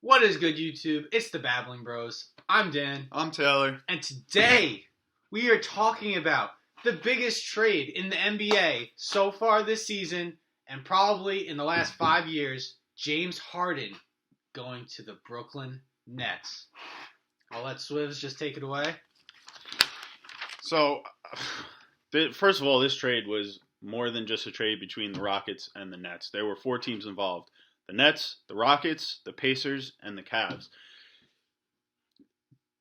What is good, YouTube? It's the Babbling Bros. I'm Dan. I'm Taylor. And today, we are talking about the biggest trade in the NBA so far this season, and probably in the last 5 years, James Harden going to the Brooklyn Nets. I'll let Swivs just take it away. So, first of all, this trade was more than just a trade between the Rockets and the Nets. There were 4 teams involved. The Nets, the Rockets, the Pacers, and the Cavs.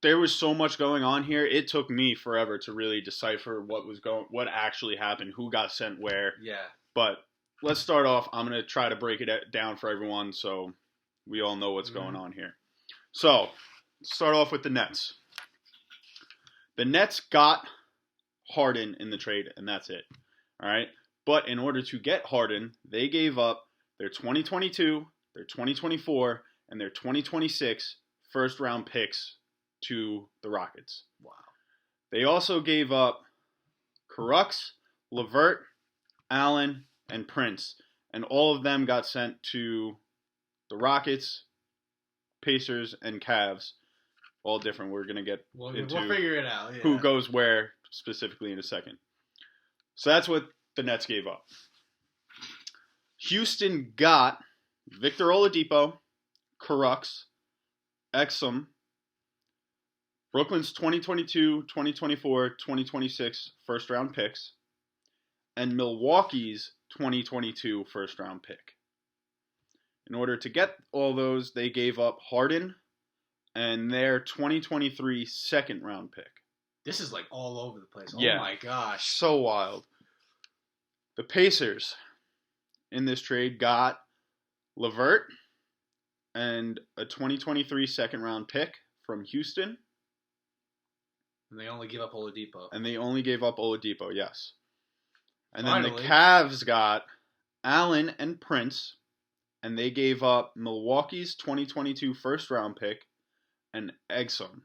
There was so much going on here. It took me forever to really decipher what actually happened, who got sent where. Yeah. But let's start off. I'm going to try to break it down for everyone so we all know what's going on here. So, start off with the Nets. The Nets got Harden in the trade, and that's it. All right? But in order to get Harden, they gave up their 2022, their 2024, and their 2026 first-round picks to the Rockets. Wow. They also gave up Crux, LeVert, Allen, and Prince, and all of them got sent to the Rockets, Pacers, and Cavs. All different. We're going to get into we'll figure it out. Yeah. Who goes where specifically in a second. So that's what the Nets gave up. Houston got Victor Oladipo, Crux, Exum, Brooklyn's 2022, 2024, 2026 first-round picks, and Milwaukee's 2022 first-round pick. In order to get all those, they gave up Harden and their 2023 second-round pick. This is like all over the place. Yeah. Oh my gosh. So wild. The Pacers in this trade got LeVert and a 2023 second-round pick from Houston. And they only give up Oladipo. Yes. And Finally. then the Cavs got Allen and Prince, and they gave up Milwaukee's 2022 first-round pick and Exum.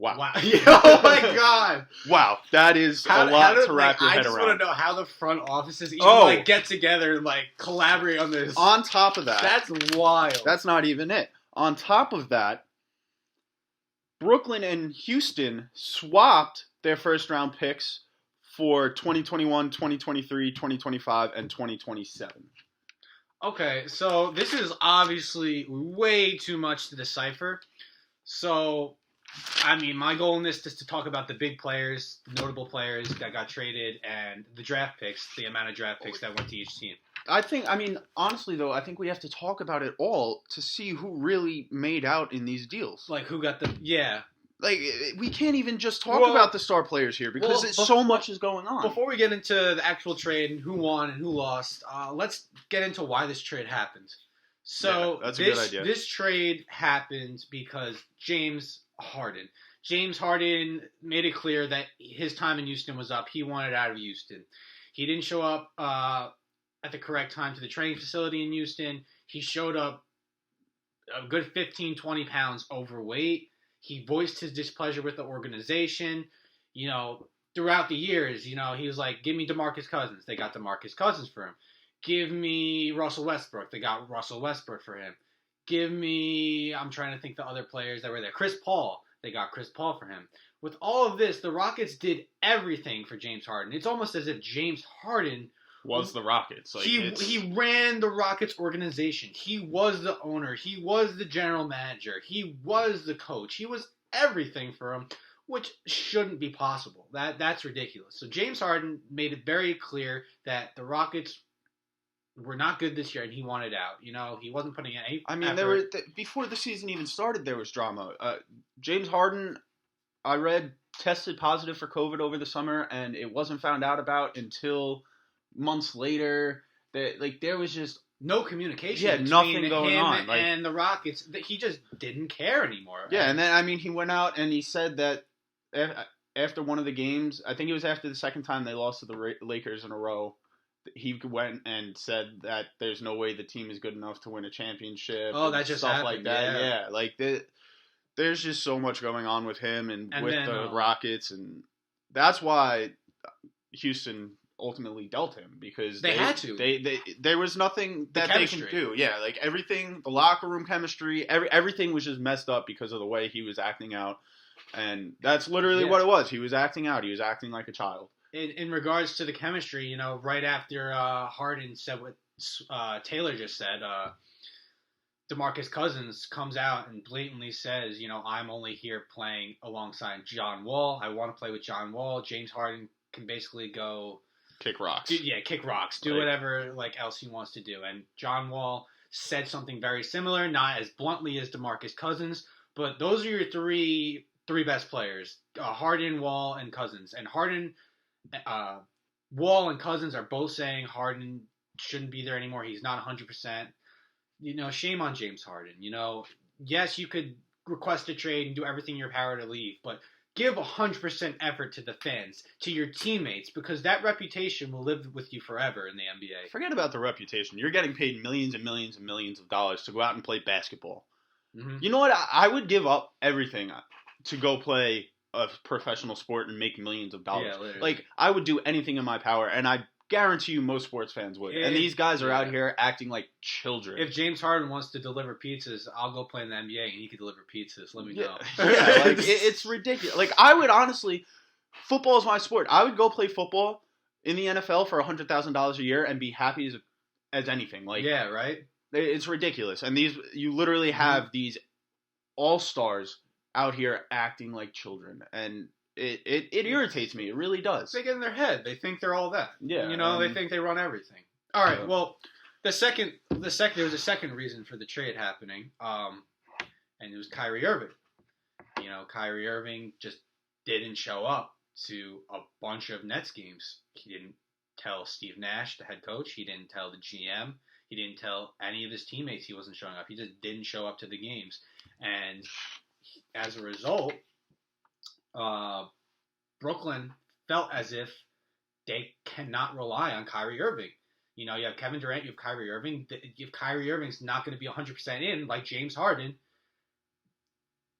Wow. Oh my god. Wow. That is a lot to wrap your head around. I just want to know how the front offices even get together and collaborate on this. On top of that. That's wild. That's not even it. On top of that, Brooklyn and Houston swapped their first round picks for 2021, 2023, 2025, and 2027. Okay, so this is obviously way too much to decipher. So, I mean, my goal in this is to talk about the big players, the notable players that got traded, and the draft picks, the amount of draft picks that went to each team. Honestly, though, I think we have to talk about it all to see who really made out in these deals. Like, who got the... Yeah. Like, we can't even just talk about the star players here because so much is going on. Before we get into the actual trade and who won and who lost, let's get into why this trade happened. So, that's a good idea. This trade happened because James Harden made it clear that his time in Houston was up. He wanted out of Houston. He didn't show up at the correct time to the training facility in Houston. He showed up a good 15, 20 pounds overweight. He voiced his displeasure with the organization. Throughout the years, he was like, give me DeMarcus Cousins. They got DeMarcus Cousins for him. Give me Russell Westbrook. They got Russell Westbrook for him. Give me, I'm trying to think the other players that were there. Chris Paul. They got Chris Paul for him. With all of this, the Rockets did everything for James Harden. It's almost as if James Harden was the Rockets. He ran the Rockets organization. He was the owner. He was the general manager. He was the coach. He was everything for him, which shouldn't be possible. That's ridiculous. So James Harden made it very clear that the Rockets were not good this year, and he wanted out. He wasn't putting in any effort. Before the season even started, there was drama. James Harden, I read, tested positive for COVID over the summer, and it wasn't found out about until months later. There was just no communication. Yeah, nothing going him on. And the Rockets, he just didn't care anymore. Yeah, and then he went out and he said that after one of the games, I think it was after the second time they lost to the Lakers in a row, he went and said that there's no way the team is good enough to win a championship. Oh, that just stuff happened. Like that. Yeah, there's just so much going on with him and with the Rockets, and that's why Houston ultimately dealt him because They had to. There was nothing that they can do. Yeah, like everything, the locker room chemistry, everything was just messed up because of the way he was acting out. And that's literally what it was. He was acting out. He was acting like a child. In regards to the chemistry, you know, right after Harden said what Taylor just said, DeMarcus Cousins comes out and blatantly says, you know, I'm only here playing alongside John Wall. I want to play with John Wall. James Harden can basically go kick rocks. Kick rocks. Do whatever else he wants to do. And John Wall said something very similar, not as bluntly as DeMarcus Cousins, but those are your three best players: Harden, Wall, and Cousins. And Harden, Wall, and Cousins are both saying Harden shouldn't be there anymore. He's not 100%. You know, shame on James Harden. You know, yes, you could request a trade and do everything in your power to leave, but give 100% effort to the fans, to your teammates, because that reputation will live with you forever in the NBA. Forget about the reputation. You're getting paid millions and millions and millions of dollars to go out and play basketball. Mm-hmm. You know what? I would give up everything to go play a professional sport and make millions of dollars. Yeah, literally. Like, I would do anything in my power, and I guarantee you most sports fans would. And these guys are out here acting like children. If James Harden wants to deliver pizzas, I'll go play in the NBA and he can deliver pizzas. Let me know. Yeah, like it's ridiculous. Like, I would honestly, football is my sport. I would go play football in the NFL for $100,000 a year and be happy as anything. Like, yeah, right? It's ridiculous. And you literally have these all-stars out here acting like children. And It irritates me. It really does. They get in their head. They think they're all that. Yeah. You know, they think they run everything. All right. Well, there was a second reason for the trade happening, and it was Kyrie Irving. You know, Kyrie Irving just didn't show up to a bunch of Nets games. He didn't tell Steve Nash, the head coach. He didn't tell the GM. He didn't tell any of his teammates he wasn't showing up. He just didn't show up to the games. And as a result, Brooklyn felt as if they cannot rely on Kyrie Irving. You know, you have Kevin Durant, you have Kyrie Irving. If Kyrie Irving's not going to be 100% in, like James Harden,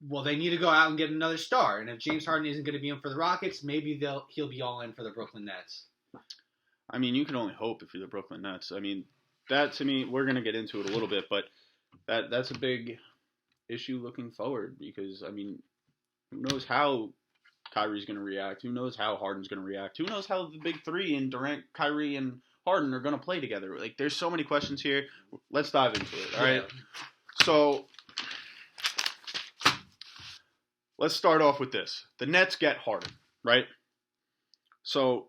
well, they need to go out and get another star. And if James Harden isn't going to be in for the Rockets, maybe he'll be all in for the Brooklyn Nets. I mean, you can only hope if you're the Brooklyn Nets. I mean, that to me, we're going to get into it a little bit, but that's a big issue looking forward because, I mean, who knows how Kyrie's going to react? Who knows how Harden's going to react? Who knows how the big three in Durant, Kyrie, and Harden are going to play together? Like, there's so many questions here. Let's dive into it, all right? So, let's start off with this. The Nets get Harden, right? So,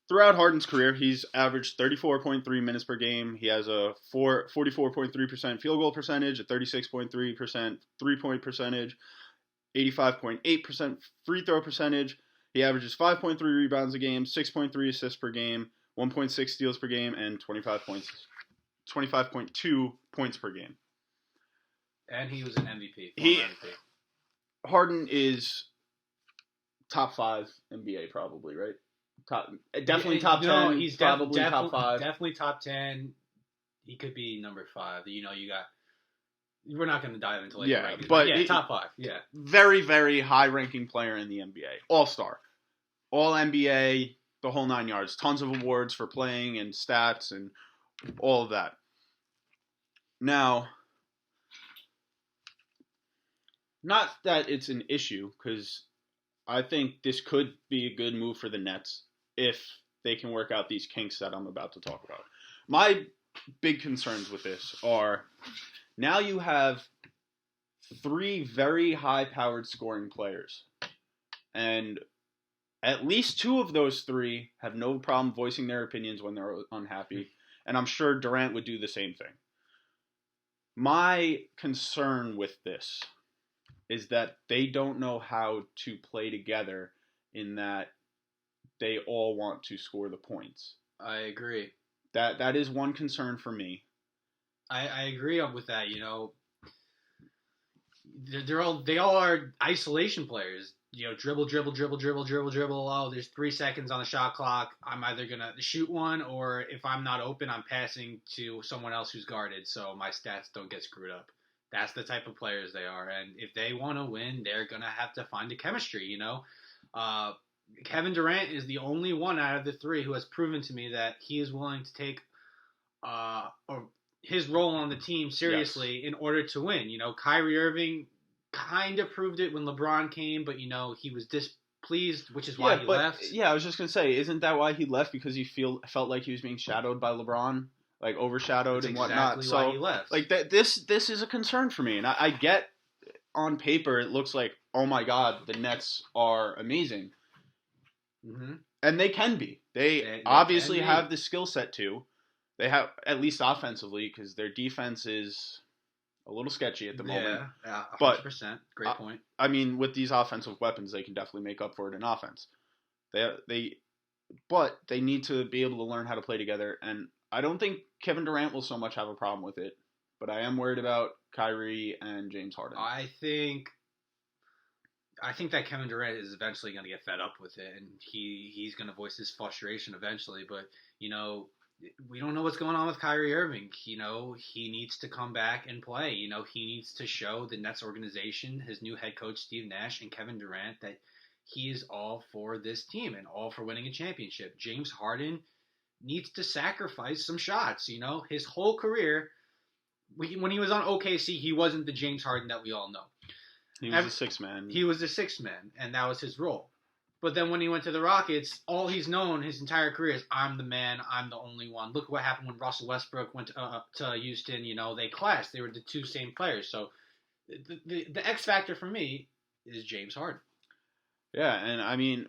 throughout Harden's career, he's averaged 34.3 minutes per game. He has a 44.3% field goal percentage, a 36.3% three-point percentage, 85.8% free throw percentage. He averages 5.3 rebounds a game, 6.3 assists per game, 1.6 steals per game, and 25.2 points per game. And he was an MVP. Harden is top 5 NBA probably, right? Definitely top 10. No, he's probably top 5. Definitely top 10. He could be number 5. You know, you got. We're not going to dive into rankings. But top 5. Yeah, very, very high-ranking player in the NBA, All-Star, All NBA, the whole 9 yards. Tons of awards for playing and stats and all of that. Now, not that it's an issue, because I think this could be a good move for the Nets if they can work out these kinks that I'm about to talk about. My big concerns with this are, now you have 3 very high-powered scoring players, and at least 2 of those 3 have no problem voicing their opinions when they're unhappy, and I'm sure Durant would do the same thing. My concern with this is that they don't know how to play together, in that they all want to score the points. I agree. That is one concern for me. I agree with that. You know, they all are isolation players. You know, dribble. Oh, there's 3 seconds on the shot clock. I'm either gonna shoot one, or if I'm not open, I'm passing to someone else who's guarded, so my stats don't get screwed up. That's the type of players they are, and if they want to win, they're gonna have to find a chemistry. You know, Kevin Durant is the only one out of the three who has proven to me that he is willing to take or his role on the team seriously in order to win. Kyrie Irving kind of proved it when LeBron came, but he was displeased, which is why he left. Yeah, I was just gonna say, isn't that why he left? Because he felt like he was being shadowed by LeBron, like overshadowed and whatnot. Exactly So why he left. like this is a concern for me, and I get on paper it looks like, oh my God, the Nets are amazing, and they can be. They obviously have the skill set too. They have, at least offensively, because their defense is a little sketchy at the moment. Yeah, 100%. Great point. I mean, with these offensive weapons, they can definitely make up for it in offense. But they need to be able to learn how to play together, and I don't think Kevin Durant will so much have a problem with it. But I am worried about Kyrie and James Harden. I think that Kevin Durant is eventually going to get fed up with it, and he's going to voice his frustration eventually. But we don't know what's going on with Kyrie Irving. He needs to come back and play. He needs to show the Nets organization, his new head coach Steve Nash and Kevin Durant, that he is all for this team and all for winning a championship. James Harden needs to sacrifice some shots. His whole career, when he was on OKC, he wasn't the James Harden that we all know. He was a sixth man. He was the sixth man, and that was his role. But then when he went to the Rockets, all he's known his entire career is, I'm the man, I'm the only one. Look what happened when Russell Westbrook went to Houston. They clashed. They were the two same players. So the X factor for me is James Harden. Yeah, and I mean,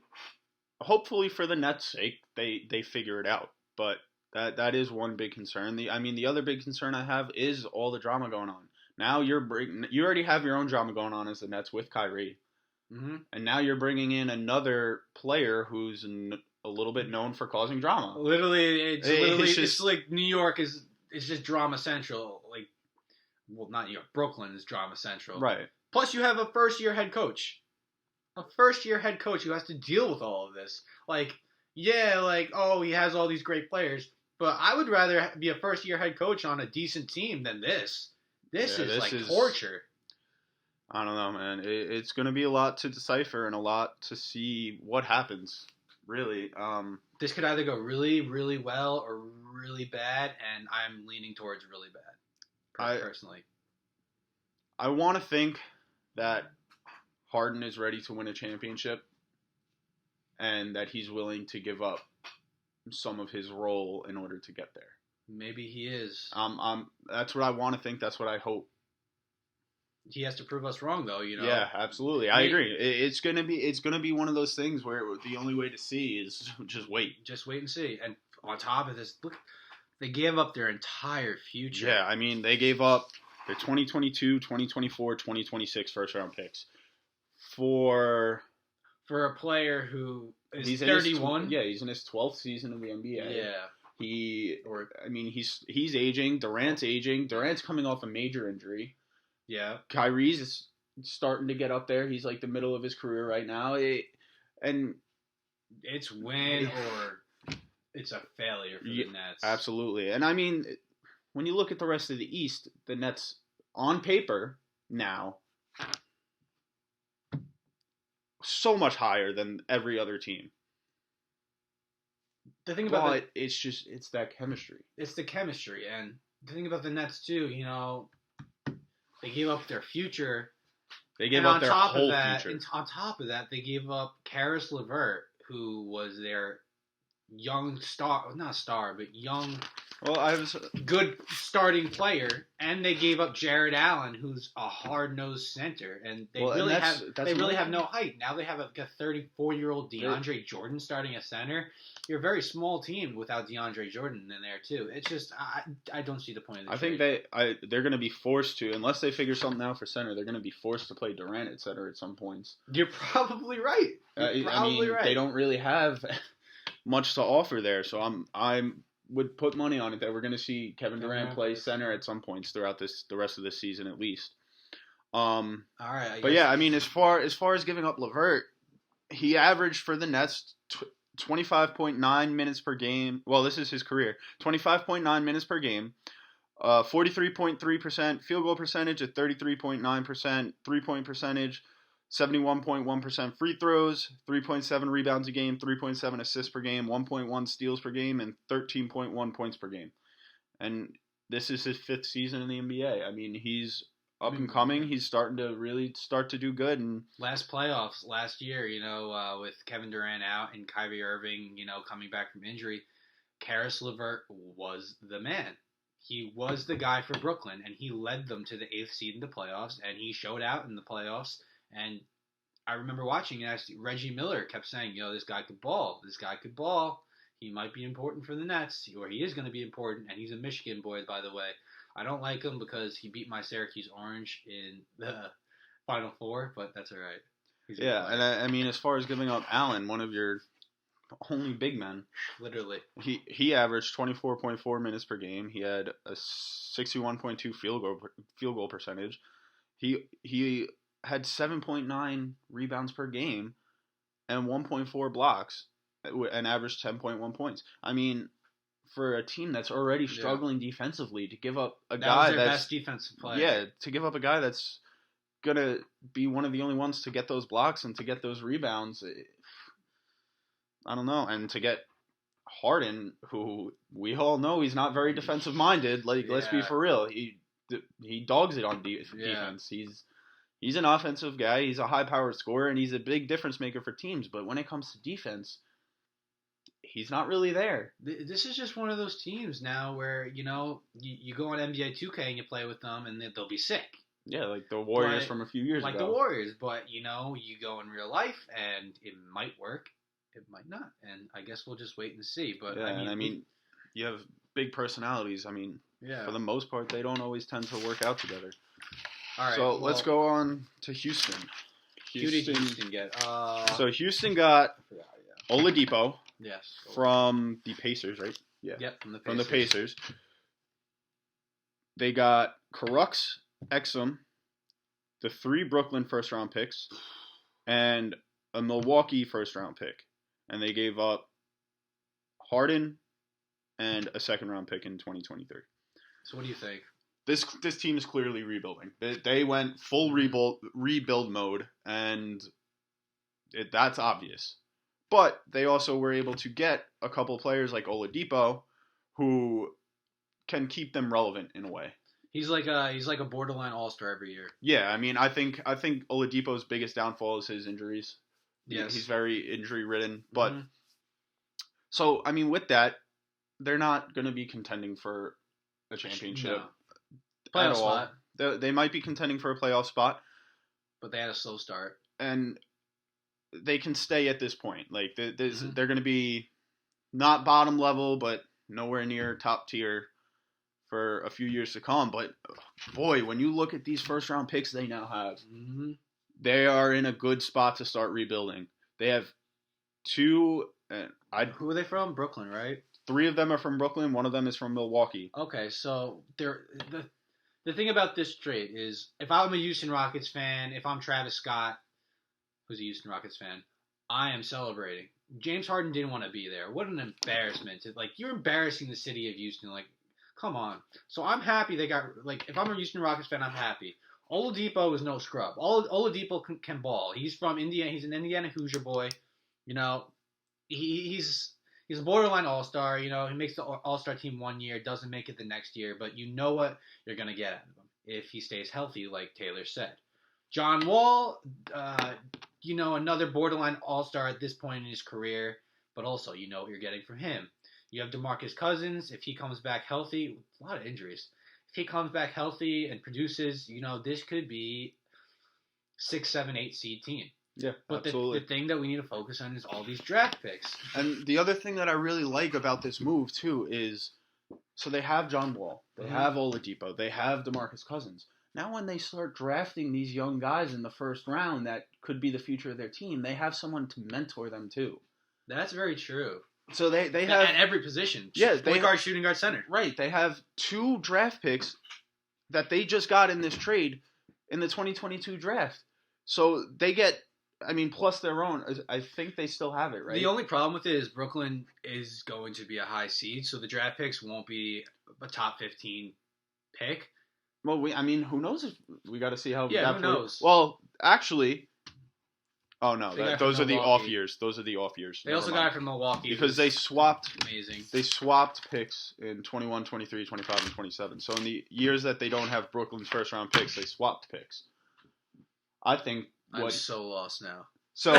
hopefully for the Nets' sake, they figure it out. But that is one big concern. The other big concern I have is all the drama going on. Now you already have your own drama going on as the Nets with Kyrie. Mm-hmm. And now you're bringing in another player who's a little bit known for causing drama. It's like New York is just drama central. Not New York, Brooklyn is drama central. Right. Plus, you have a first-year head coach. A first-year head coach who has to deal with all of this. He has all these great players, but I would rather be a first-year head coach on a decent team than this. This is torture. I don't know, man. It's going to be a lot to decipher and a lot to see what happens, really. This could either go really, really well or really bad, and I'm leaning towards really bad, personally. I want to think that Harden is ready to win a championship and that he's willing to give up some of his role in order to get there. Maybe he is. That's what I want to think. That's what I hope. He has to prove us wrong, though. Yeah, absolutely. I agree. It's gonna be one of those things where the only way to see is just wait. Just wait and see. And on top of this, look, they gave up their entire future. Yeah, I mean, they gave up their 2022, 2024, 2026 first round picks for a player who is 31. He's in his 12th season of the NBA. Yeah. He's aging. Durant's aging. Durant's coming off a major injury. Yeah. Kyrie's starting to get up there. He's like the middle of his career right now. And it's win or it's a failure for the Nets. Absolutely. And I mean, when you look at the rest of the East, the Nets on paper now so much higher than every other team. The thing about it's that chemistry. It's the chemistry, and the thing about the Nets too, they gave up their future. They gave up their whole future. And on top of that, they gave up Karis LeVert, who was their young good starting player, and they gave up Jared Allen, who's a hard-nosed center, and they really have no height. Now they have a 34-year-old DeAndre Jordan starting a center. You're a very small team without DeAndre Jordan in there too. It's just I don't see the point of the trade. Think they're going to be forced to, unless they figure something out for center, they're going to be forced to play Durant at center at some points. You're probably right. Right. They don't really have much to offer there, so I would put money on it that we're going to see Kevin Durant play center at some points throughout the rest of this season at least. All right. But yeah, I mean, as far as giving up LeVert, he averaged for the Nets 25.9 minutes per game. Well, this is his career. 25.9 minutes per game. 43.3% field goal percentage at 33.9%, 3-point percentage, 71.1% free throws, 3.7 rebounds a game, 3.7 assists per game, 1.1 steals per game, and 13.1 points per game. And this is his 5th season in the NBA. I mean, he's up and coming. He's starting to really start to do good. And last playoffs last year, with Kevin Durant out and Kyrie Irving, coming back from injury, Karis LeVert was the man. He was the guy for Brooklyn, and he led them to the 8th seed in the playoffs, and he showed out in the playoffs. And I remember watching it. Reggie Miller kept saying, this guy could ball. This guy could ball. He might be important for the Nets, or he is going to be important, and he's a Michigan boy, by the way. I don't like him because he beat my Syracuse Orange in the Final Four, but that's all right. Yeah, and I mean, as far as giving up Allen, one of your only big men. Literally. He averaged 24.4 minutes per game. He had a 61.2 field goal percentage. He had 7.9 rebounds per game and 1.4 blocks and averaged 10.1 points. I mean, for a team that's already struggling defensively, to give up a guy was their best defensive player. Yeah, to give up a guy that's gonna be one of the only ones to get those blocks and to get those rebounds, I don't know. And to get Harden, who we all know he's not very defensive minded. Let's be for real. He dogs it on defense. He's an offensive guy. He's a high powered scorer, and he's a big difference maker for teams. But when it comes to defense, he's not really there. This is just one of those teams now where, you go on NBA 2K and you play with them and they'll be sick. Yeah, like the Warriors from a few years ago. Like the Warriors, but, you go in real life and it might work, it might not. And I guess we'll just wait and see. But yeah, I mean, you have big personalities. I mean, for the most part, they don't always tend to work out together. All right, so let's go on to Houston. Who did Houston get? So Houston got Oladipo. Yes. From the Pacers, right? Yeah. Yep, from the Pacers. They got Crux, Exum, the 3 Brooklyn first-round picks, and a Milwaukee first-round pick. And they gave up Harden and a second-round pick in 2023. So what do you think? This team is clearly rebuilding. They went full rebuild mode, and that's obvious. But they also were able to get a couple players like Oladipo who can keep them relevant in a way. He's like a borderline all-star every year. Yeah, I mean, I think Oladipo's biggest downfall is his injuries. Yes. He's very injury-ridden. But so, I mean, with that, they're not going to be contending for a championship. No. Playoff spot. They might be contending for a playoff spot. But they had a slow start. And they can stay at this point. Like, they're going to be not bottom level, but nowhere near top tier for a few years to come. But, boy, when you look at these first-round picks they now have, they are in a good spot to start rebuilding. They have 2... Who are they from? Brooklyn, right? 3 of them are from Brooklyn. 1 of them is from Milwaukee. Okay, so the thing about this trade is, if I'm a Houston Rockets fan, if I'm Travis Scott, who's a Houston Rockets fan, I am celebrating. James Harden didn't want to be there. What an embarrassment. You're embarrassing the city of Houston. Come on. So I'm happy they got, if I'm a Houston Rockets fan, I'm happy. Oladipo is no scrub. Oladipo can ball. He's from Indiana. He's an Indiana Hoosier boy. He's a borderline all-star. He makes the all-star team 1 year, doesn't make it the next year, but you know what you're going to get out of him if he stays healthy, like Taylor said. John Wall, another borderline all-star at this point in his career, but also you know what you're getting from him. You have DeMarcus Cousins. If he comes back healthy, a lot of injuries. If he comes back healthy and produces, this could be 6, 7, 8 seed team. Yeah, but absolutely. The thing that we need to focus on is all these draft picks. And the other thing that I really like about this move, too, is so they have John Wall. They have Oladipo. They have DeMarcus Cousins. Now when they start drafting these young guys in the first round that could be the future of their team, they have someone to mentor them, too. That's very true. So they have... At every position. Yeah, point guard, shooting guard, center. Right. They have 2 draft picks that they just got in this trade in the 2022 draft. So they get... plus their own. I think they still have it, right? The only problem with it is Brooklyn is going to be a high seed, so the draft picks won't be a top 15 pick. Well, who knows? If we got to see how. Yeah, who knows? Well, actually, Oh no, those are the off years. Those are the off years. They also got it from Milwaukee because they swapped. Amazing. They swapped picks in 21, 23, 25, and 27. So in the years that they don't have Brooklyn's first round picks, they swapped picks. I think. I'm so lost now. So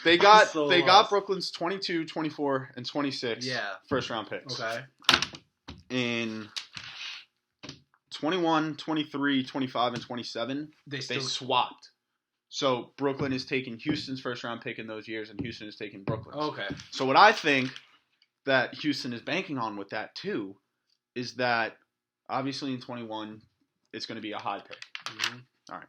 they got Brooklyn's 22, 24, and 26 first round picks. Okay. In 21, 23, 25, and 27, they swapped. So Brooklyn is taking Houston's first round pick in those years, and Houston is taking Brooklyn's. Okay. So what I think that Houston is banking on with that too is that obviously in 21 it's going to be a high pick. Mm-hmm. All right.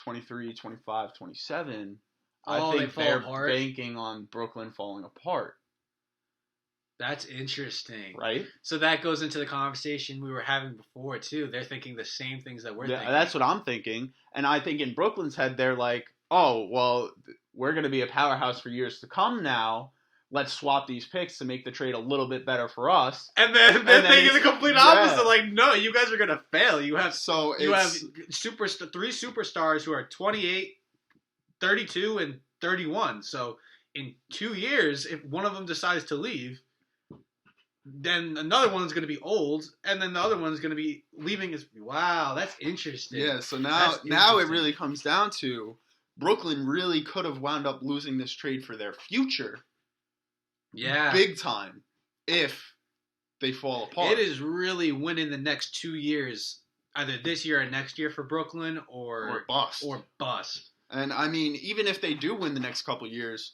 23, 25, 27, I think they're banking on Brooklyn falling apart. That's interesting. Right? So that goes into the conversation we were having before, too. They're thinking the same things that we're thinking. That's what I'm thinking. And I think in Brooklyn's head, they're like, oh, well, we're going to be a powerhouse for years to come now. Let's swap these picks to make the trade a little bit better for us. And then they're thinking the complete opposite. Like, no, you guys are going to fail. You have three superstars who are 28, 32, and 31. So in 2 years, if one of them decides to leave, then another one's going to be old, and then the other one's going to be leaving. Wow, that's interesting. Yeah, so now it really comes down to Brooklyn really could have wound up losing this trade for their future. Yeah. Big time if they fall apart. It is really winning the next 2 years, either this year or next year for Brooklyn or bust. And I mean, even if they do win the next couple years,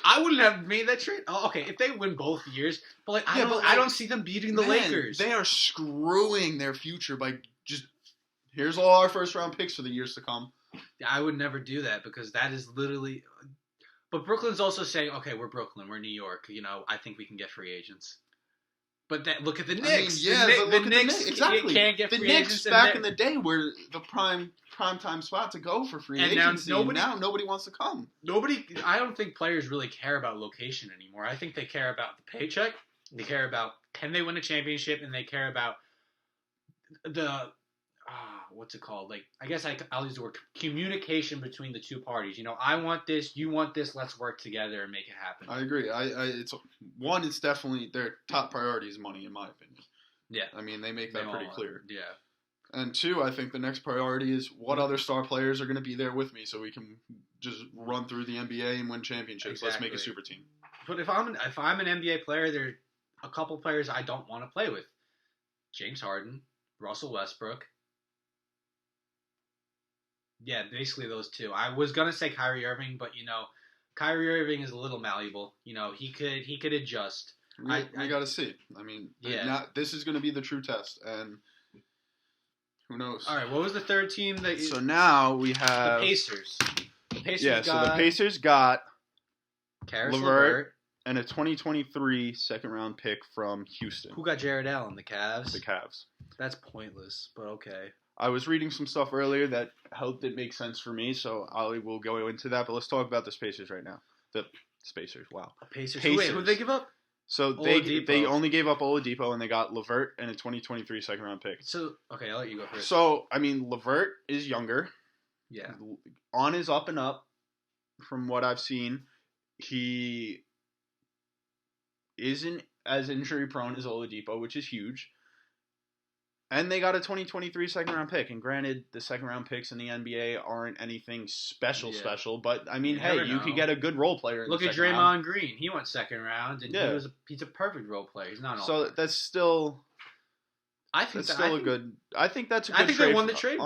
I wouldn't have made that trade. Oh, okay, if they win both years, but I don't see them beating the Lakers. They are screwing their future by just here's all our first round picks for the years to come. I would never do that because that is literally. But Brooklyn's also saying, okay, we're Brooklyn, we're New York. I think we can get free agents. But look at the Knicks. The Knicks exactly. Can't get free agents. The Knicks back in the day were the prime time spot to go for free agency. Now nobody wants to come. I don't think players really care about location anymore. I think they care about the paycheck. They care about can they win a championship, and they care about the what's it called? Like, I guess I'll use the word communication between the two parties. I want this, you want this, let's work together and make it happen. I agree. It's definitely their top priority is money, in my opinion. Yeah. I mean, they make that pretty clear. Yeah. And two, I think the next priority is what other star players are going to be there with me so we can just run through the NBA and win championships. Exactly. Let's make a super team. But if I'm an NBA player, there are a couple players I don't want to play with. James Harden, Russell Westbrook. Yeah, basically those two. I was gonna say Kyrie Irving, but Kyrie Irving is a little malleable. He could adjust. We got to see. I mean, this is going to be the true test, and who knows? All right, what was the third team that? So now we have the Pacers. So the Pacers got LeVert and a 2023 second round pick from Houston. Who got Jared Allen? The Cavs. The Cavs. That's pointless, but okay. I was reading some stuff earlier that helped it make sense for me, so I will go into that. But let's talk about the Spacers right now. The Spacers, wow. Pacers. Wait, who did they give up? So they only gave up Oladipo, and they got LeVert and a 2023 second round pick. So, okay, I'll let you go first. So, I mean, LeVert is younger. Yeah. On his up and up, from what I've seen. He isn't as injury prone as Oladipo, which is huge. And they got a 2023 second round pick. And granted, the second round picks in the NBA aren't anything special. But I mean, you could get a good role player. Look at Draymond Green. He went second round, and he's a perfect role player. He's not. So that's still. I think that's a good trade. I think they won the trade.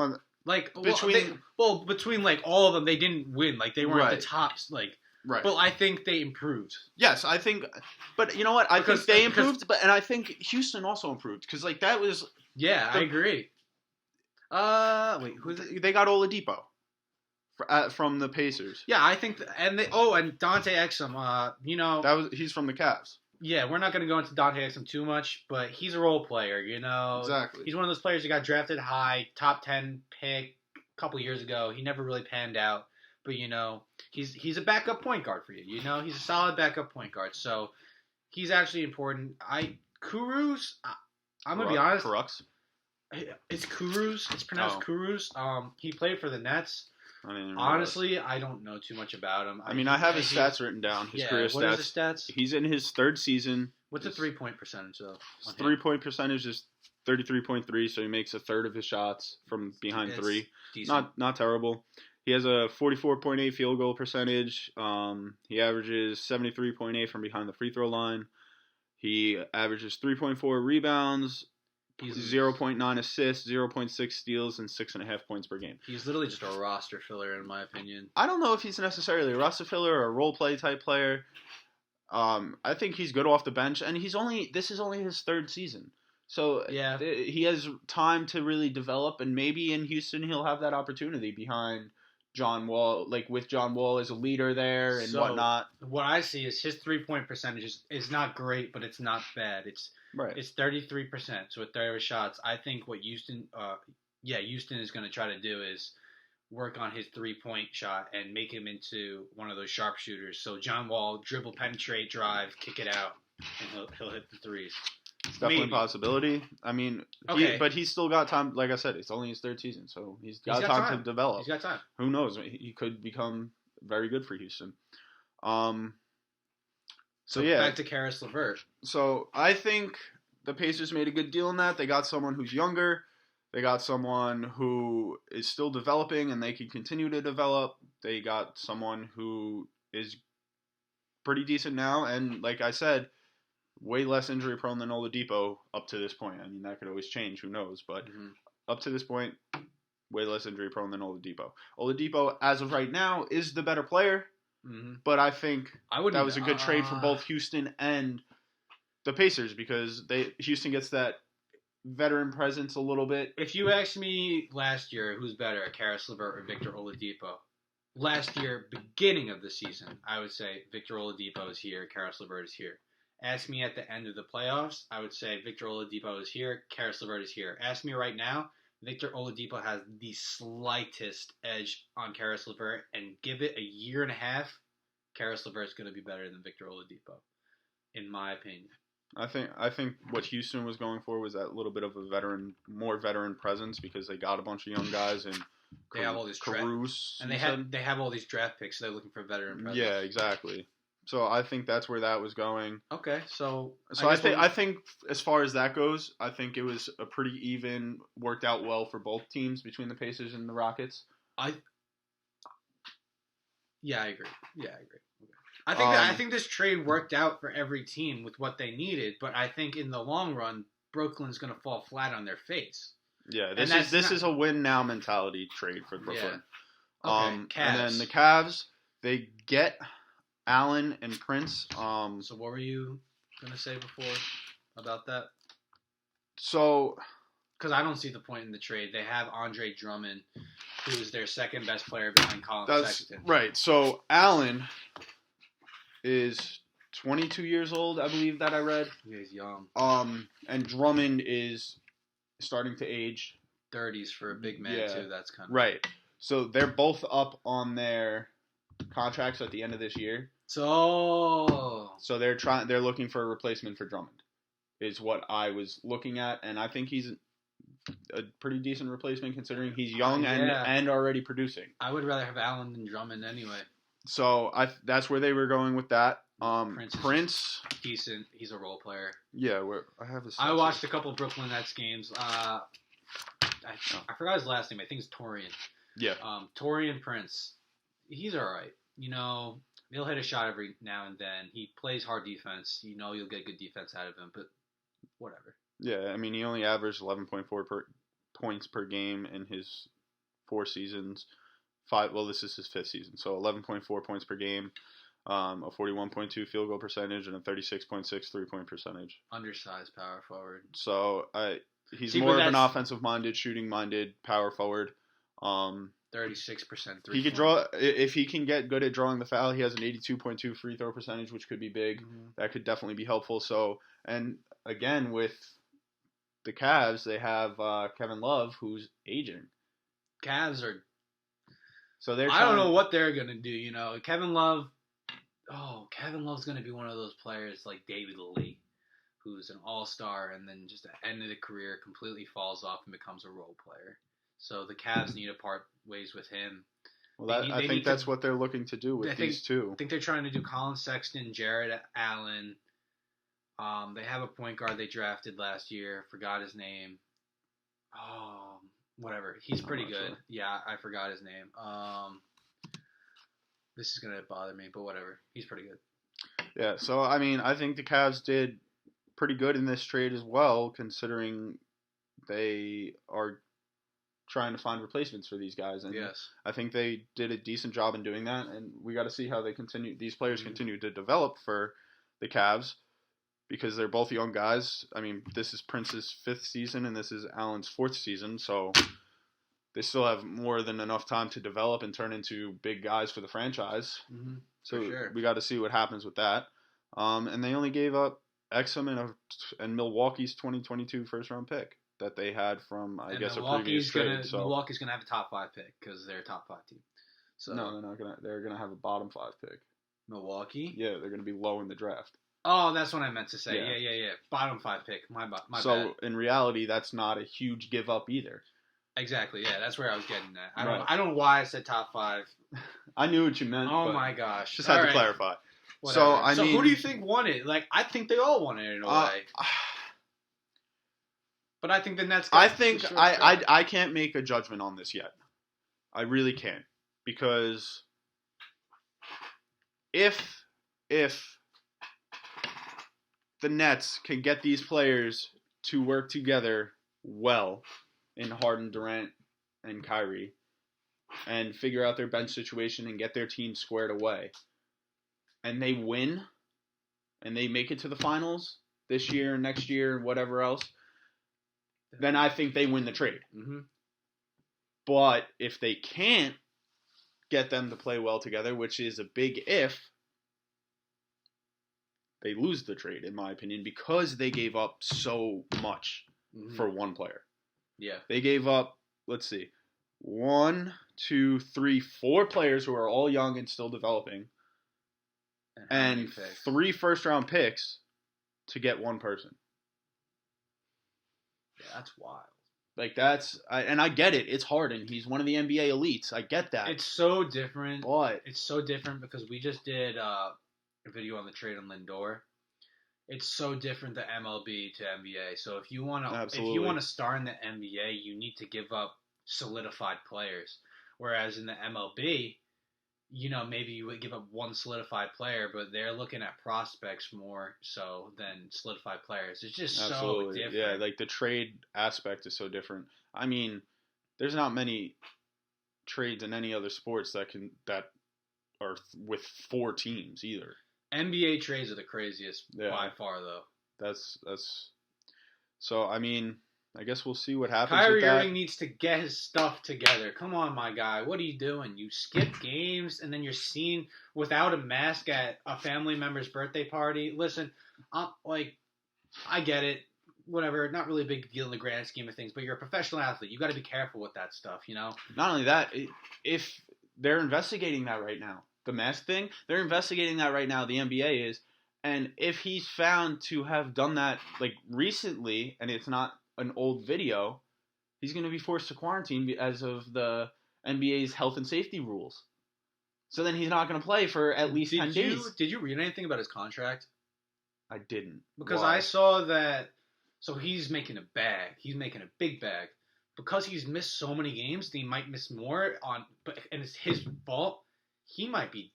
Between like all of them, they didn't win. Like they weren't the tops. Like. Right. Well, I think they improved. Yes, I think, but you know what? I think they improved, and I think Houston also improved because like that was. Yeah, I agree. Wait, they got Oladipo from the Pacers. Yeah, I think, and Dante Exum. He's from the Cavs. Yeah, we're not going to go into Dante Exum too much, but he's a role player. Exactly. He's one of those players who got drafted high, top 10 pick a couple years ago. He never really panned out. But, he's a backup point guard for you. He's a solid backup point guard. So, he's actually important. Kuruz, I'm going to be honest. Kuruz? It's Kuruz. It's pronounced Kuruz. He played for the Nets. I didn't even Honestly, I don't know too much about him. I mean, I have his stats written down. His career what stats. What is his stats? He's in his third season. What's the 3-point percentage though? His 3-point percentage is 33.3, so he makes a third of his shots from behind three. Decent. Not terrible. He has a 44.8 field goal percentage. He averages 73.8 from behind the free throw line. He averages 3.4 rebounds, 0.9 assists, 0.6 steals, and 6.5 points per game. He's literally just a roster filler, in my opinion. I don't know if he's necessarily a roster filler or a role play type player. I think he's good off the bench, and this is only his third season. So yeah, he has time to really develop, and maybe in Houston he'll have that opportunity behind John Wall, like with John Wall as a leader there and whatnot. What I see is his 3-point percentage is not great, but it's not bad. It's 33%, so a third of his shots. I think what Houston is going to try to do is work on his 3-point shot and make him into one of those sharpshooters. So John Wall dribble, penetrate, drive, kick it out, and he'll hit the threes. It's definitely a possibility. I mean, but he's still got time. Like I said, it's only his third season, so he's got time to develop. He's got time. Who knows? He could become very good for Houston. So back to Karis LeVert. So I think the Pacers made a good deal in that. They got someone who's younger. They got someone who is still developing, and they can continue to develop. They got someone who is pretty decent now, and like I said, way less injury prone than Oladipo up to this point. I mean, that could always change. Who knows? But up to this point, way less injury prone than Oladipo. Oladipo, as of right now, is the better player. But I think that was a good trade for both Houston and the Pacers because Houston gets that veteran presence a little bit. If you asked me last year who's better, Karis LeVert or Victor Oladipo, last year, beginning of the season, I would say Victor Oladipo is here, Karis LeVert is here. Ask me at the end of the playoffs, I would say Victor Oladipo is here, Karis LeVert is here. Ask me right now, Victor Oladipo has the slightest edge on Karis LeVert, and give it a year and a half, Karis LeVert is going to be better than Victor Oladipo, in my opinion. I think what Houston was going for was that little bit of a more veteran presence because they got a bunch of young guys and they have all these Caruso, and they have all these draft picks, so they're looking for veteran presence. Yeah, exactly. So I think that's where that was going. Okay, so I think as far as that goes, I think it was a pretty even, worked out well for both teams between the Pacers and the Rockets. I agree. Okay. I think this trade worked out for every team with what they needed, but I think in the long run, Brooklyn's going to fall flat on their face. Yeah, this is a win now mentality trade for Brooklyn. Yeah. And then the Cavs, they get Allen and Prince. So what were you going to say before about that? So, because I don't see the point in the trade. They have Andre Drummond, who is their second best player behind Colin Sexton. Right. So Allen is 22 years old, I believe that I read. Yeah, he's young. And Drummond is starting to age. 30s for a big man too. That's kind of right. So they're both up on their contracts at the end of this year. So they're looking for a replacement for Drummond, is what I was looking at, and I think he's a pretty decent replacement considering he's young and already producing. I would rather have Allen than Drummond anyway. So that's where they were going with that. Prince decent. He's a role player. Yeah, I have this. I watched a couple of Brooklyn Nets games. I forgot his last name. I think it's Torian. Yeah. Torian Prince. He's all right. You know, he'll hit a shot every now and then. He plays hard defense. You know, you'll get good defense out of him, but whatever. Yeah, I mean, he only averaged 11.4 points per game in his 4 seasons. This is his 5th season, so 11.4 points per game, a 41.2 field goal percentage, and a 36.6 3-point percentage. Undersized power forward. So he's more of an offensive-minded, shooting-minded power forward. 36% he could draw if he can get good at drawing the foul. He has an 82.2 free throw percentage, which could be big. That could definitely be helpful. So, and again with the Cavs, they have Kevin Love, who's aging. Cavs are. So they're. I don't know what they're gonna do. You know, Kevin Love. Oh, Kevin Love's gonna be one of those players like David Lee, who's an all-star and then just at the end of the career completely falls off and becomes a role player. So the Cavs need to part ways with him. Well, I think that's what they're looking to do with these two. I think they're trying to do Colin Sexton, Jared Allen. They have a point guard they drafted last year. Forgot his name. Whatever. He's pretty good. Sure. Yeah, I forgot his name. This is gonna bother me, but whatever. He's pretty good. Yeah. So I mean, I think the Cavs did pretty good in this trade as well, considering they are trying to find replacements for these guys. And yes. I think they did a decent job in doing that, and we got to see how these players continue to develop for the Cavs, because they're both young guys. I mean, this is Prince's 5th season, and this is Allen's 4th season, so they still have more than enough time to develop and turn into big guys for the franchise. Mm-hmm. So sure. we got to see what happens with that. And they only gave up Exum and Milwaukee's 2022 first-round pick that they had from, I guess, a previous trade. So Milwaukee's going to have a top 5 pick because they're a top 5 team. So no, they're not going to. They're going to have a bottom 5 pick. Milwaukee? Yeah, they're going to be low in the draft. Oh, that's what I meant to say. Yeah. Bottom 5 pick. My bad. So in reality, that's not a huge give up either. Exactly. Yeah, that's where I was getting at. I don't know why I said top 5. I knew what you meant. Oh my gosh! Just had to clarify. Whatever. So I mean, who do you think won it? Like, I think they all won it in a way. But I think the Nets. I can't make a judgment on this yet. I really can't, because if the Nets can get these players to work together well in Harden, Durant, and Kyrie, and figure out their bench situation and get their team squared away, and they win, and they make it to the finals this year, next year, whatever else, then I think they win the trade. Mm-hmm. But if they can't get them to play well together, which is a big if, they lose the trade, in my opinion, because they gave up so much for one player. Yeah. They gave up, let's see, 1, 2, 3, 4 players who are all young and still developing, and 3 first-round picks to get one person. Yeah, that's wild. Like, and I get it. It's Harden. He's one of the NBA elites. I get that. It's so different. But it's so different because we just did a video on the trade on Lindor. It's so different the MLB to NBA. So if you want to star in the NBA, you need to give up solidified players. Whereas in the MLB, maybe you would give up one solidified player, but they're looking at prospects more so than solidified players. It's just so different. Yeah, like the trade aspect is so different. I mean, there's not many trades in any other sports that are with 4 teams either. NBA trades are the craziest by far, though. That's so. I mean, I guess we'll see what happens. Kyrie with that. Irving needs to get his stuff together. Come on, my guy. What are you doing? You skip games and then you're seen without a mask at a family member's birthday party. Listen, I get it. Whatever. Not really a big deal in the grand scheme of things, but you're a professional athlete. You got to be careful with that stuff, Not only that, if they're investigating that right now, the mask thing, they're investigating that right now. The NBA is, and if he's found to have done that recently, and it's not an old video, he's going to be forced to quarantine as of the NBA's health and safety rules. So then he's not going to play for at least 10 days. Did you read anything about his contract? I didn't. Because I saw that, so he's making a bag. He's making a big bag. Because he's missed so many games, he might miss more and it's his fault. He might be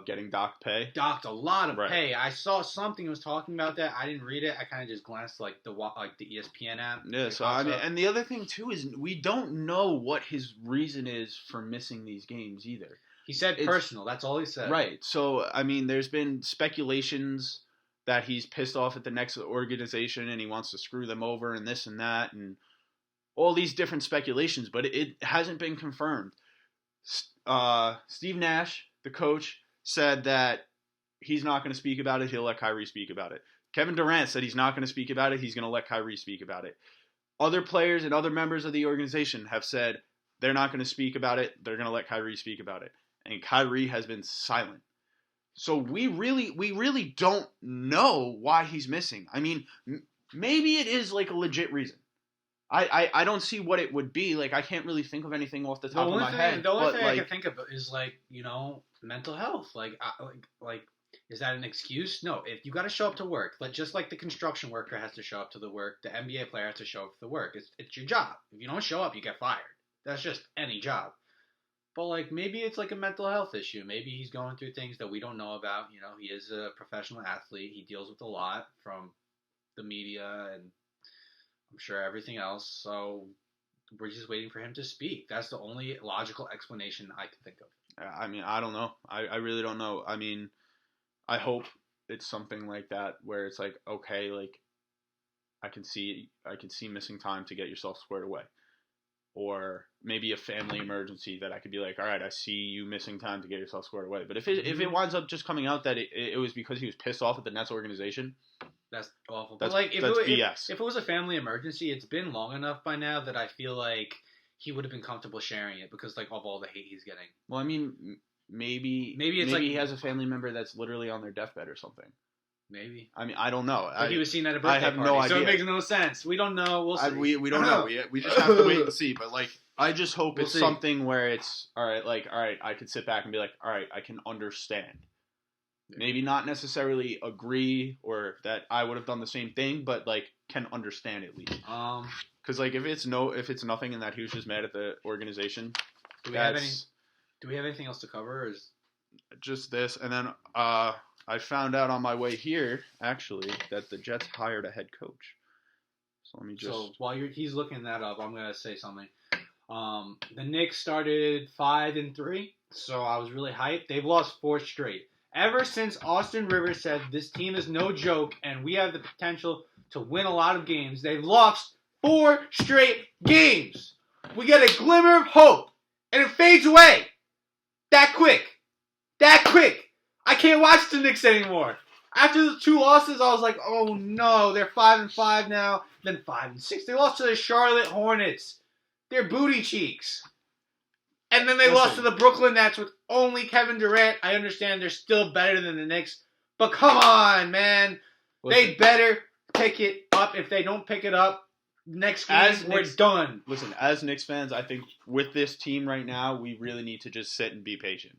getting docked pay. Docked a lot of pay. I saw something was talking about that. I didn't read it. I kind of just glanced the ESPN app. Yeah. So I mean, and the other thing too is we don't know what his reason is for missing these games either. He said personal. That's all he said. Right. So I mean, there's been speculations that he's pissed off at the next organization and he wants to screw them over and this and that and all these different speculations, but it hasn't been confirmed. Steve Nash, the coach, said that he's not going to speak about it. He'll let Kyrie speak about it. Kevin Durant said he's not going to speak about it. He's going to let Kyrie speak about it. Other players and other members of the organization have said they're not going to speak about it. They're going to let Kyrie speak about it. And Kyrie has been silent. So we really don't know why he's missing. I mean, maybe it is a legit reason. I don't see what it would be. Like, I can't really think of anything off the top of my head. The only thing I can think of is, like, mental health. Like, is that an excuse? No. If you got to show up to work, just like the construction worker has to show up to the work, the NBA player has to show up to the work. It's your job. If you don't show up, you get fired. That's just any job. But, like, maybe it's like a mental health issue. Maybe he's going through things that we don't know about. He is a professional athlete. He deals with a lot from the media and I'm sure everything else. So we're just waiting for him to speak. That's the only logical explanation I can think of. I mean, I don't know. I really don't know. I mean, I hope it's something like that where it's like, okay, like I can see missing time to get yourself squared away. Or maybe a family emergency that I could be like, all right, I see you missing time to get yourself squared away. But if it winds up just coming out that it was because he was pissed off at the Nets organization, that's awful. That's, but like, that's BS. If it was a family emergency, it's been long enough by now that I feel like he would have been comfortable sharing it because like of all the hate he's getting. Well, I mean, maybe he has a family member that's literally on their deathbed or something. Maybe. I mean, I don't know. He was seen at a birthday I have party, no idea. So it makes no sense. We don't know. We'll see. We don't know. We just have to wait and see. But like, I just hope it's something where it's all right. Like, all right, I could sit back and be like, all right, I can understand. Yeah. Maybe not necessarily agree or that I would have done the same thing, but like can understand at least. Because like if it's nothing and that he was just mad at the organization. Do we have anything else to cover? Or is just this, and then I found out on my way here, actually, that the Jets hired a head coach. So let me just... So while he's looking that up, I'm going to say something. The Knicks started 5-3, so I was really hyped. They've lost 4 straight. Ever since Austin Rivers said this team is no joke and we have the potential to win a lot of games, they've lost 4 straight games. We get a glimmer of hope, and it fades away. That quick. I can't watch the Knicks anymore. After the 2 losses, I was like, oh no, they're 5-5 now, then 5-6. They lost to the Charlotte Hornets. They're booty cheeks. And then they lost to the Brooklyn Nets with only Kevin Durant. I understand they're still better than the Knicks, but come on, man. They better pick it up. If they don't pick it up, next game, we're done. Listen, as Knicks fans, I think with this team right now, we really need to just sit and be patient.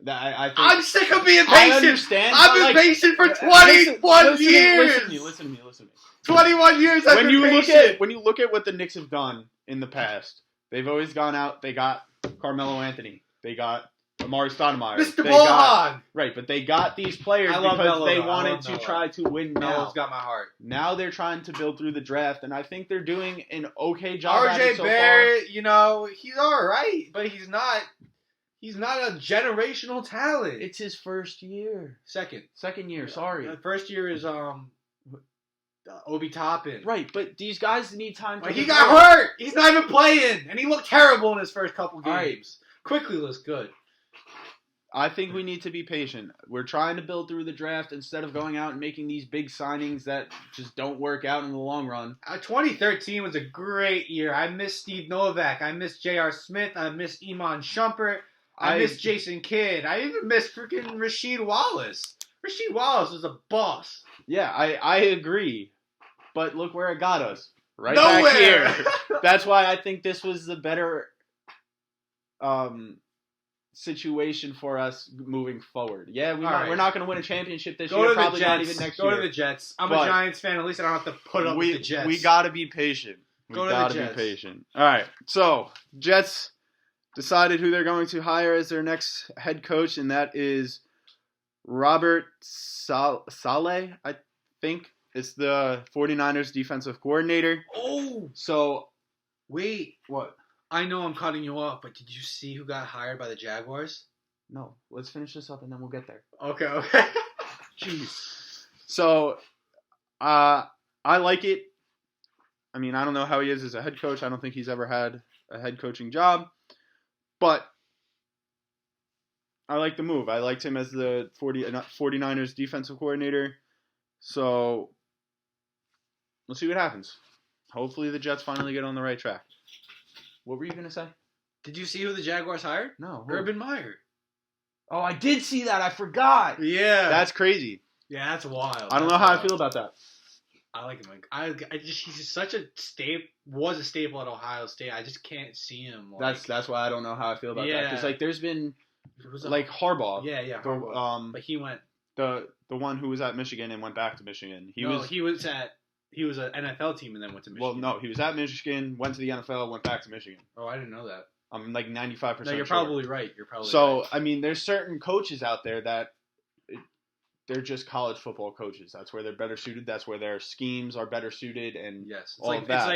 I'm sick of being patient. I understand. I've been patient for 21 years. Listen to me. 21 years I've been patient. When you look at what the Knicks have done in the past, they've always gone out. They got Carmelo Anthony. They got Amari Stoudemire. Mr. Ballhog. Right, but they got these players because they wanted to try to win now. Melo's got my heart. Now they're trying to build through the draft, and I think they're doing an okay job at it so Barrett, far. He's all right, but he's not a generational talent. It's his first year. Second year, sorry. The first year is Obi Toppin. Right, but these guys need time to he got hurt. He's not even playing, and he looked terrible in his first couple games. Right. Quickly looks good. I think we need to be patient. We're trying to build through the draft instead of going out and making these big signings that just don't work out in the long run. 2013 was a great year. I miss Steve Novak. I miss J.R. Smith. I miss Iman Shumpert. I miss Jason Kidd. I even miss freaking Rasheed Wallace. Rasheed Wallace was a boss. Yeah, I agree. But look where it got us. Right Nowhere. Back here. That's why I think this was the better situation for us moving forward. Yeah, we're not going to win a championship this year. Probably not even next year. Go to the Jets. I'm a Giants fan. At least I don't have to put up with the Jets. We got to be patient. Go to the Jets. Be patient. All right. So, Jets decided who they're going to hire as their next head coach, and that is Robert Saleh, I think. It's the 49ers defensive coordinator. Oh! So, wait. What? I know I'm cutting you off, but did you see who got hired by the Jaguars? No. Let's finish this up, and then we'll get there. Okay. Jeez. So, I like it. I mean, I don't know how he is as a head coach. I don't think he's ever had a head coaching job. But I like the move. I liked him as the 49ers defensive coordinator. So we'll see what happens. Hopefully the Jets finally get on the right track. What were you going to say? Did you see who the Jaguars hired? No. Urban Meyer. Oh, I did see that. I forgot. Yeah. That's crazy. Yeah, that's wild. I don't know how I feel about that. I like him. He's just such a was a staple at Ohio State. I just can't see him. That's why I don't know how I feel about that. Because like there's been Harbaugh. Yeah, Harbaugh. But he went the one who was at Michigan and went back to Michigan. He was an NFL team and then went to Michigan. Well, no, he was at Michigan, went to the NFL, went back to Michigan. Oh, I didn't know that. I'm like 95%. No, you're probably right. So I mean, there's certain coaches out there that. They're just college football coaches. That's where they're better suited. That's where their schemes are better suited, and yes, of that.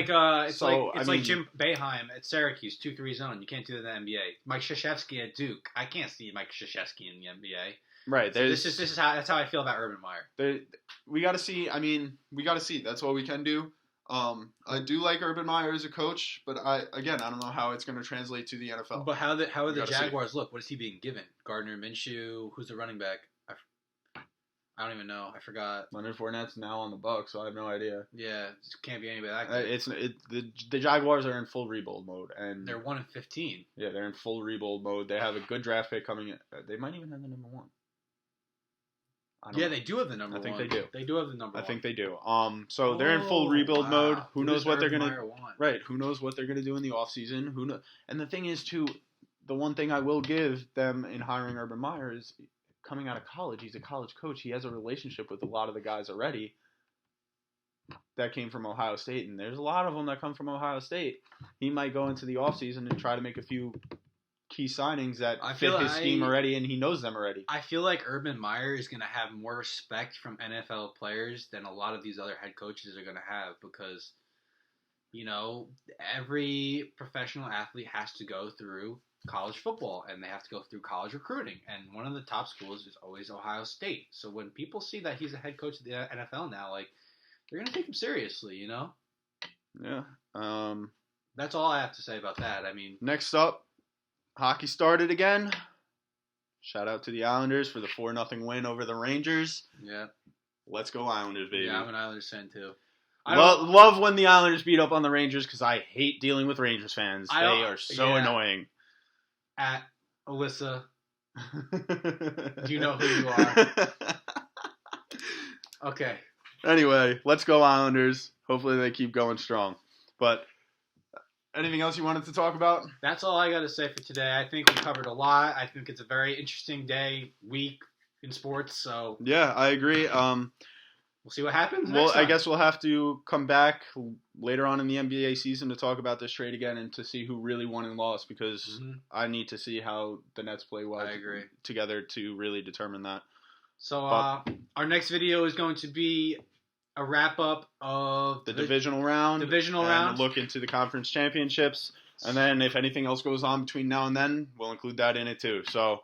It's like Jim Boeheim at Syracuse 2-3 zone. You can't do that in the NBA. Mike Krzyzewski at Duke. I can't see Mike Krzyzewski in the NBA. Right. So that's how I feel about Urban Meyer. We got to see. I mean, we got to see. That's what we can do. I do like Urban Meyer as a coach, but I don't know how it's going to translate to the NFL. But how are the Jaguars look? What is he being given? Gardner Minshew. Who's the running back? I don't even know. I forgot. Leonard Fournette's now on the Bucs, so I have no idea. Yeah, it can't be anybody that good. The Jaguars are in full rebuild mode, and they're 1-15. Yeah, they're in full rebuild mode. They have a good draft pick coming in. They might even have the number one. They do have the number one. I think they do. They do have the number one. I think they do. So they're in full rebuild mode. Who knows what they're gonna? Right. Who knows what they're gonna do in the offseason? Who knows? And the thing is, too, the one thing I will give them in hiring Urban Meyer is. Coming out of college, he's a college coach. He has a relationship with a lot of the guys already that came from Ohio State, and there's a lot of them that come from Ohio State. He might go into the offseason and try to make a few key signings that fit his scheme already, and he knows them already. I feel like Urban Meyer is going to have more respect from NFL players than a lot of these other head coaches are going to have because, every professional athlete has to go through college football and they have to go through college recruiting, and one of the top schools is always Ohio State. So when people see that he's a head coach of the NFL now, they're gonna take him seriously, Yeah. That's all I have to say about that. I mean, next up, hockey started again. Shout out to the Islanders for the 4-0 win over the Rangers. Yeah. Let's go Islanders, baby. Yeah, I'm an Islanders fan too. Love when the Islanders beat up on the Rangers because I hate dealing with Rangers fans. They are so annoying. At Alyssa, do you know who you are? Okay. Anyway, let's go Islanders. Hopefully they keep going strong. But anything else you wanted to talk about? That's all I got to say for today. I think we covered a lot. I think it's a very interesting week in sports. So yeah, I agree. We'll see what happens. Well, I guess we'll have to come back later on in the NBA season to talk about this trade again and to see who really won and lost because I need to see how the Nets play well together to really determine that. So our next video is going to be a wrap-up of the divisional round. And look into the conference championships. And then if anything else goes on between now and then, we'll include that in it too. So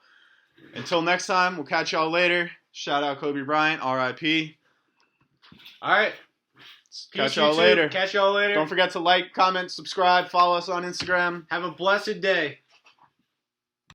until next time, we'll catch y'all later. Shout out Kobe Bryant, R.I.P. All right. Catch y'all later. Catch y'all later. Don't forget to like, comment, subscribe, follow us on Instagram. Have a blessed day.